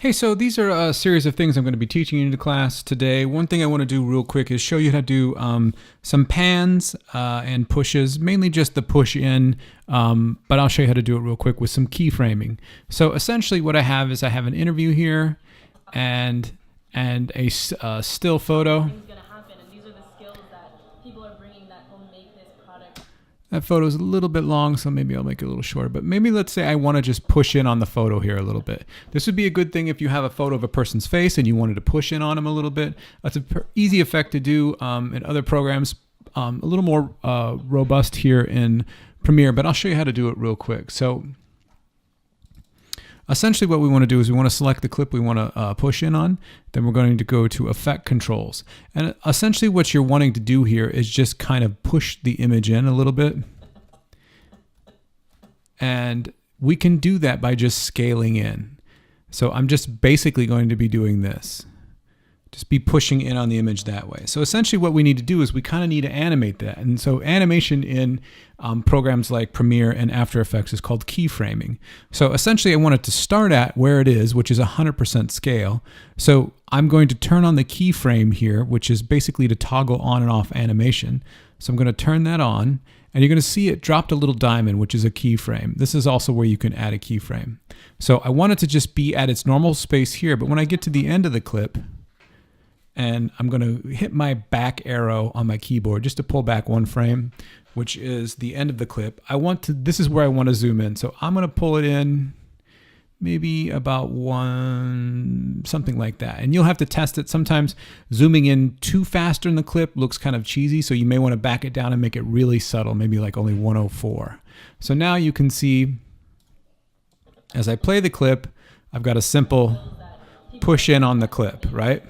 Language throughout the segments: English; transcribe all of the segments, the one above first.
Hey, so these are a series of things I'm going to be teaching you in the class today. One thing I want to do real quick is show you how to do some pans and pushes, mainly just the push in, but I'll show you how to do it real quick with some keyframing. So essentially what I have is I have an interview here and a still photo. That photo is a little bit long, so maybe I'll make it a little shorter. But maybe let's say I want to just push in on the photo here a little bit. This would be a good thing if you have a photo of a person's face and you wanted to push in on them a little bit. That's an easy effect to do in other programs. A little more robust here in Premiere, but I'll show you how to do it real quick. So essentially what we want to do is we want to select the clip we want to push in on. Then we're going to go to Effect Controls. And essentially what you're wanting to do here is just kind of push the image in a little bit. And we can do that by just scaling in. So I'm just basically going to be doing this. Just be pushing in on the image that way. So essentially what we need to do is we kind of need to animate that. And so animation in programs like Premiere and After Effects is called keyframing. So essentially I want it to start at where it is, which is 100% scale. So I'm going to turn on the keyframe here, which is basically to toggle on and off animation. So I'm going to turn that on, and you're going to see it dropped a little diamond, which is a keyframe. This is also where you can add a keyframe. So I want it to just be at its normal space here, but when I get to the end of the clip, and I'm going to hit my back arrow on my keyboard just to pull back one frame, which is the end of the clip. This is where I want to zoom in. So I'm going to pull it in maybe about something like that. And you'll have to test it. Sometimes zooming in too fast in the clip looks kind of cheesy. So you may want to back it down and make it really subtle, maybe like only 104. So now you can see as I play the clip, I've got a simple push in on the clip, right?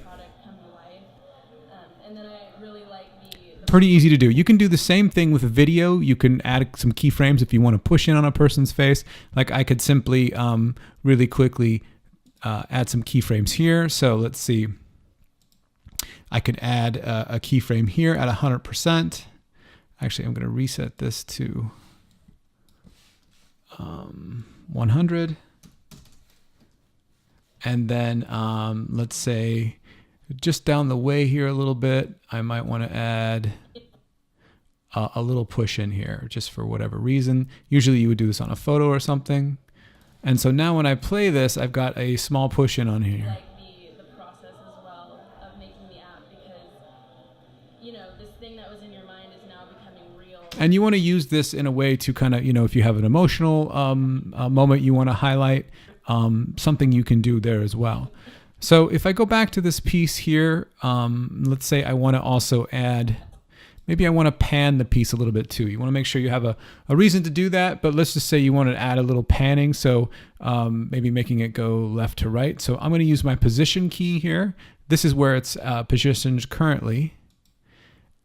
Pretty easy to do. You can do the same thing with a video. You can add some keyframes if you want to push in on a person's face. Like I could simply really quickly add some keyframes here. So let's see. I could add a keyframe here at 100%. Actually, I'm going to reset this to 100. And then let's say just down the way here a little bit, I might want to add a little push in here just for whatever reason. Usually you would do this on a photo or something. And so now when I play this, I've got a small push in on here. Like the process as well of making the app, because this thing that was in your mind is now becoming real. And you want to use this in a way to kind of, if you have an emotional moment you want to highlight, something you can do there as well. So if I go back to this piece here, let's say I want to also add, maybe I want to pan the piece a little bit too. You want to make sure you have a reason to do that, but let's just say you want to add a little panning, so maybe making it go left to right. So I'm going to use my position key here. This is where it's positioned currently.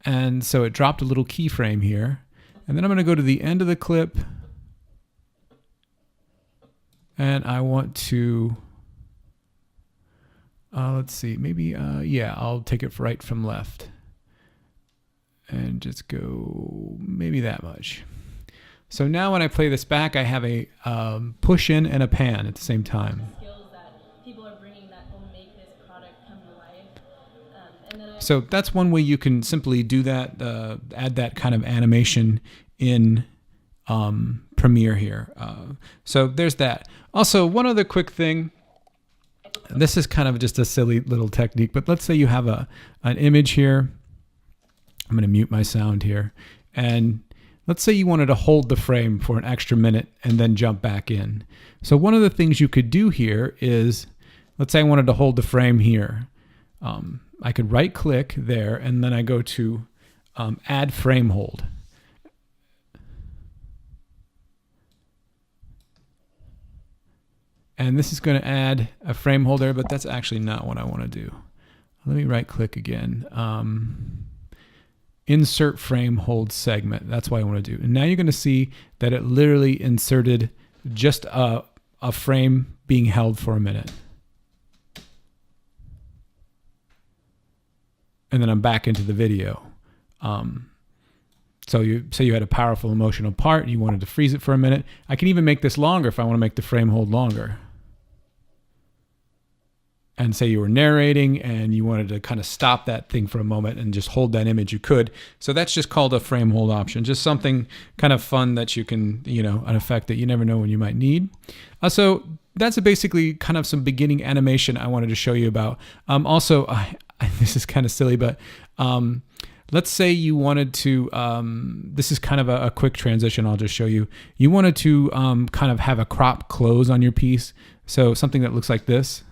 And so it dropped a little keyframe here. And then I'm going to go to the end of the clip. And I want to... let's see, maybe, yeah, I'll take it right from left and just go maybe that much. So now when I play this back, I have a push in and a pan at the same time. Skills that people are bringing that will make this product come to life. So that's one way you can simply do that, add that kind of animation in Premiere here. So there's that. Also, one other quick thing. This is kind of just a silly little technique, but let's say you have an image here. I'm going to mute my sound here. And let's say you wanted to hold the frame for an extra minute and then jump back in. So one of the things you could do here is, let's say I wanted to hold the frame here. I could right click there, and then I go to Add Frame Hold. And this is going to add a frame holder, but that's actually not what I want to do. Let me right click again. Insert frame hold segment. That's what I want to do. And now you're going to see that it literally inserted just a frame being held for a minute. And then I'm back into the video. So you say you had a powerful emotional part, you wanted to freeze it for a minute. I can even make this longer if I want to make the frame hold longer. and say you were narrating and you wanted to kind of stop that thing for a moment and just hold that image, you could. So that's just called a frame hold option. Just something kind of fun that you can, an effect that you never know when you might need. So that's basically kind of some beginning animation I wanted to show you about. Also, this is kind of silly, but let's say you wanted to, this is kind of a quick transition I'll just show you. You wanted to kind of have a crop close on your piece. So something that looks like this.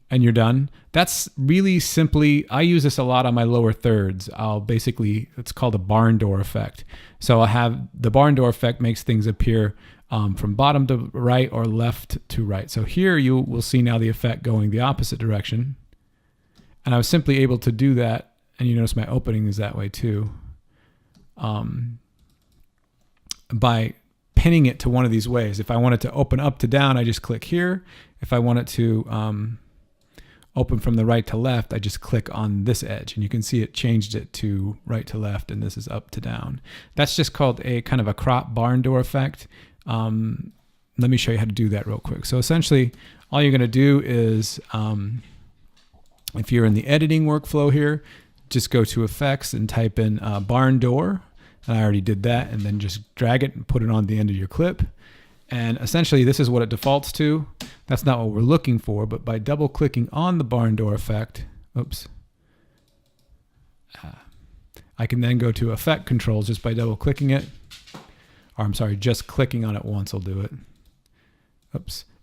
And you're done. That's really simply, I use this a lot on my lower thirds. It's called a barn door effect. So I'll have the barn door effect makes things appear from bottom to right or left to right. So here you will see now the effect going the opposite direction. And I was simply able to do that. And you notice my opening is that way too. By pinning it to one of these ways. If I want it to open up to down, I just click here. If I want it to open from the right to left, I just click on this edge, and you can see it changed it to right to left, and this is up to down. That's just called a kind of a crop barn door effect. Let me show you how to do that real quick. So essentially, all you're going to do is, if you're in the editing workflow here, just go to effects and type in barn door, and I already did that, and then just drag it and put it on the end of your clip. And essentially, this is what it defaults to. That's not what we're looking for, but by double clicking on the barn door effect, I can then go to effect controls just by double clicking it. Or I'm sorry, just clicking on it once will do it.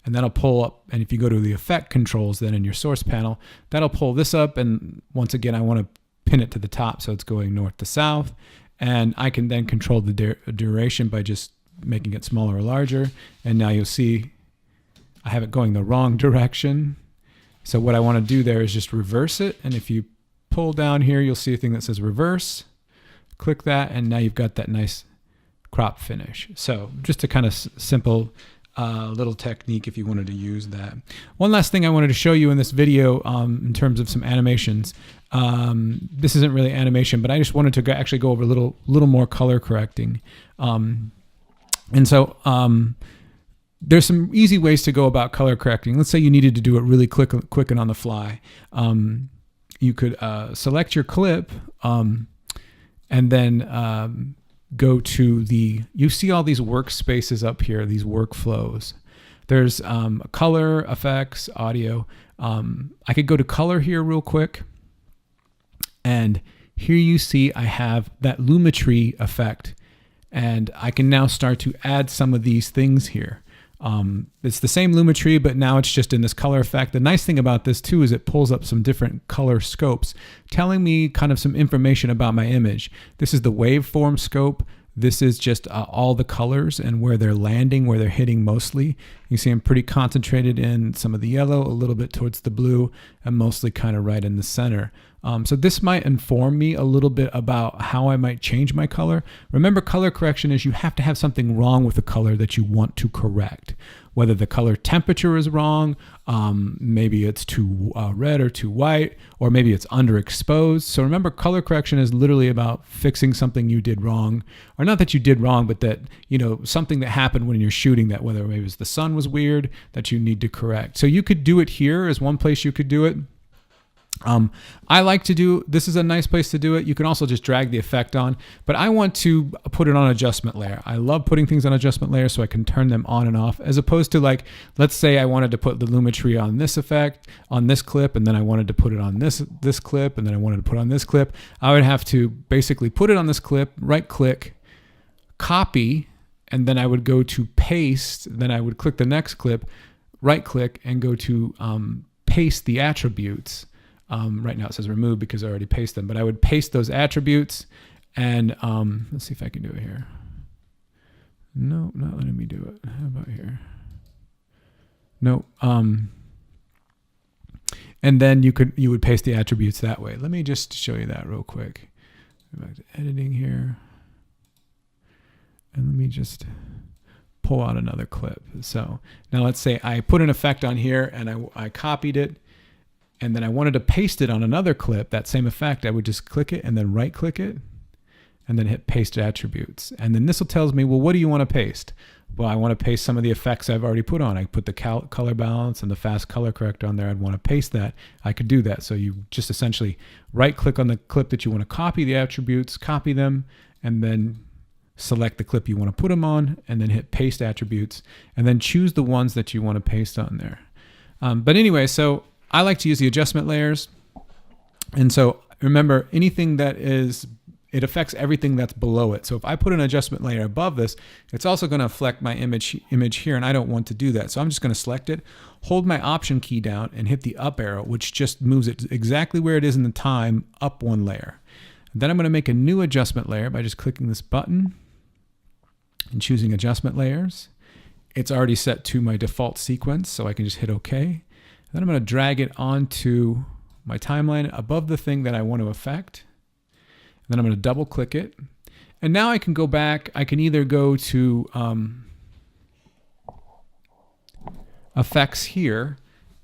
And that'll pull up. And if you go to the effect controls, then in your source panel, that'll pull this up. And once again, I want to pin it to the top, so it's going north to south. And I can then control the duration by just making it smaller or larger. And now you'll see I have it going the wrong direction. So what I want to do there is just reverse it. And if you pull down here, you'll see a thing that says reverse. Click that, and now you've got that nice crop finish. So just a kind of simple little technique if you wanted to use that. One last thing I wanted to show you in this video in terms of some animations. This isn't really animation, but I just wanted to actually go over a little more color correcting. And so there's some easy ways to go about color correcting. Let's say you needed to do it really quick and on the fly. You could select your clip and then go to you see all these workspaces up here, these workflows. There's color, effects, audio. I could go to color here real quick. And here you see I have that Lumetri effect. And I can now start to add some of these things here. It's the same Lumetri, but now it's just in this color effect. The nice thing about this too is it pulls up some different color scopes, telling me kind of some information about my image. This is the waveform scope. This is just all the colors and where they're landing, where they're hitting mostly. You see I'm pretty concentrated in some of the yellow, a little bit towards the blue, and mostly kind of right in the center. So this might inform me a little bit about how I might change my color. Remember, color correction is you have to have something wrong with the color that you want to correct. Whether the color temperature is wrong, maybe it's too red or too white, or maybe it's underexposed. So remember, color correction is literally about fixing something you did wrong, or not that you did wrong, but that, something that happened when you're shooting that, whether maybe the sun was weird, that you need to correct. So you could do it here as one place you could do it. I like to do, this is a nice place to do it. You can also just drag the effect on, but I want to put it on adjustment layer. I love putting things on adjustment layer so I can turn them on and off, as opposed to, like, let's say I wanted to put the Lumetri on this effect, on this clip, and then I wanted to put it on this clip, and then I wanted to put it on this clip. I would have to basically put it on this clip, right click, copy, and then I would go to paste. Then I would click the next clip, right click, and go to paste the attributes. Right now it says remove because I already pasted them, but I would paste those attributes, and let's see if I can do it here. No, not letting me do it. How about here? No. And then you would paste the attributes that way. Let me just show you that real quick. Go back to editing here, and let me just pull out another clip. So now let's say I put an effect on here and I copied it. And then I wanted to paste it on another clip, that same effect. I would just click it and then right click it and then hit paste attributes. And then this will tells me, well, what do you want to paste? well, I want to paste some of the effects I've already put on. I put the color balance and the fast color corrector on there. I'd want to paste that. I could do that. So you just essentially right click on the clip that you want to copy the attributes, copy them, and then select the clip you want to put them on, and then hit paste attributes, and then choose the ones that you want to paste on there. But anyway, so I like to use the adjustment layers. And so remember, anything that is, it affects everything that's below it. So if I put an adjustment layer above this, it's also going to affect my image here, and I don't want to do that. So I'm just going to select it, hold my Option key down, and hit the up arrow, which just moves it exactly where it is in the time, up one layer. Then I'm going to make a new adjustment layer by just clicking this button and choosing adjustment layers. It's already set to my default sequence, so I can just hit OK. Then I'm going to drag it onto my timeline above the thing that I want to affect. Then I'm going to double click it. And now I can go back. I can either go to effects here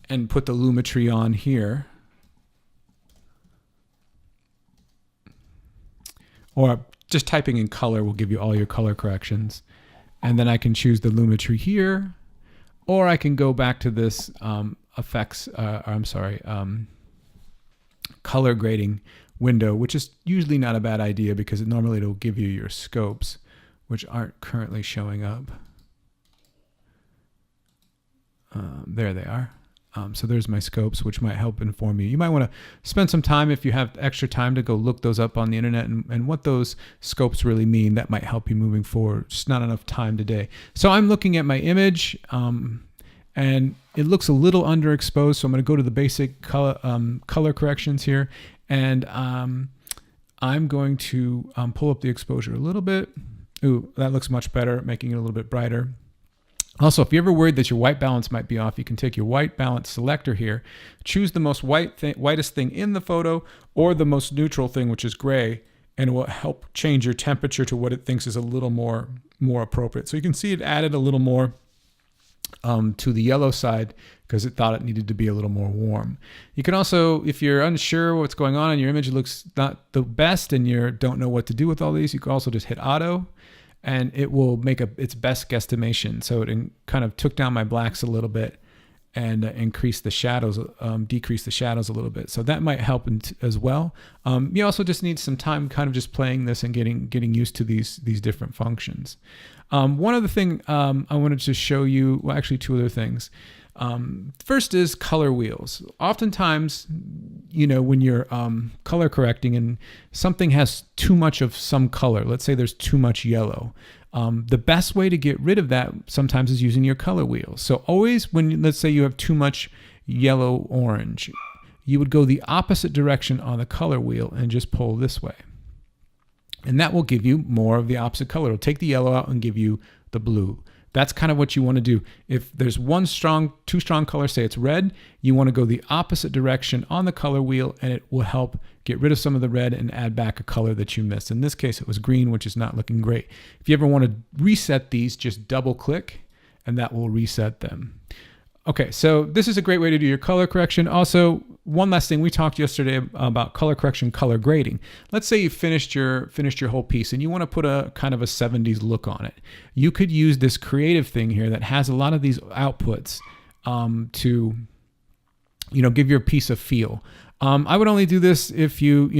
and put the Lumetri on here, or just typing in color will give you all your color corrections. And then I can choose the Lumetri here, or I can go back to this color grading window, which is usually not a bad idea because normally it'll give you your scopes, which aren't currently showing up. There they are. So there's my scopes, which might help inform you. You might want to spend some time, if you have extra time, to go look those up on the internet and what those scopes really mean. That might help you moving forward. Just not enough time today. So I'm looking at my image, and it looks a little underexposed. So I'm going to go to the basic color corrections here, and I'm going to pull up the exposure a little bit. Ooh, that looks much better, making it a little bit brighter. Also, if you're ever worried that your white balance might be off, you can take your white balance selector here, choose the most whitest thing in the photo, or the most neutral thing, which is gray, and it will help change your temperature to what it thinks is a little more appropriate. So you can see it added a little more to the yellow side because it thought it needed to be a little more warm. You can also, if you're unsure what's going on and your image looks not the best and you don't know what to do with all these, you can also just hit auto, and it will make its best guesstimation. So it kind of took down my blacks a little bit and increased the shadows, decreased the shadows a little bit. So that might help as well. You also just need some time kind of just playing this and getting used to these different functions. One other thing I wanted to show you, well, actually two other things. First is color wheels. Oftentimes, when you're color correcting and something has too much of some color, let's say there's too much yellow, the best way to get rid of that sometimes is using your color wheels. So always when, let's say you have too much yellow orange, you would go the opposite direction on the color wheel and just pull this way. And that will give you more of the opposite color. It'll take the yellow out and give you the blue. That's kind of what you want to do. If there's two strong colors, say it's red, you want to go the opposite direction on the color wheel, and it will help get rid of some of the red and add back a color that you missed. In this case, it was green, which is not looking great. If you ever want to reset these, just double click and that will reset them. Okay, so this is a great way to do your color correction. Also, one last thing, we talked yesterday about color correction, color grading. Let's say you finished your whole piece and you want to put a kind of a 70s look on it. You could use this creative thing here that has a lot of these outputs to give your piece a feel. I would only do this if you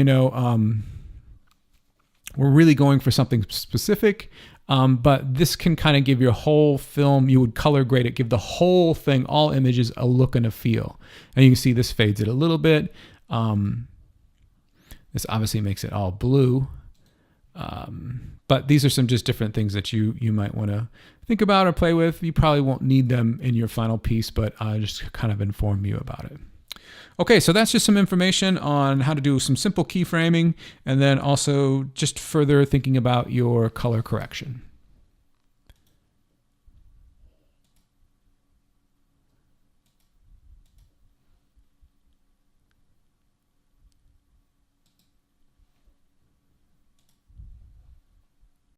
were really going for something specific. But this can kind of give your whole film, you would color grade it, give the whole thing, all images, a look and a feel. And you can see this fades it a little bit. This obviously makes it all blue. But these are some just different things that you might want to think about or play with. You probably won't need them in your final piece, but just kind of inform you about it. Okay, so that's just some information on how to do some simple keyframing, and then also just further thinking about your color correction.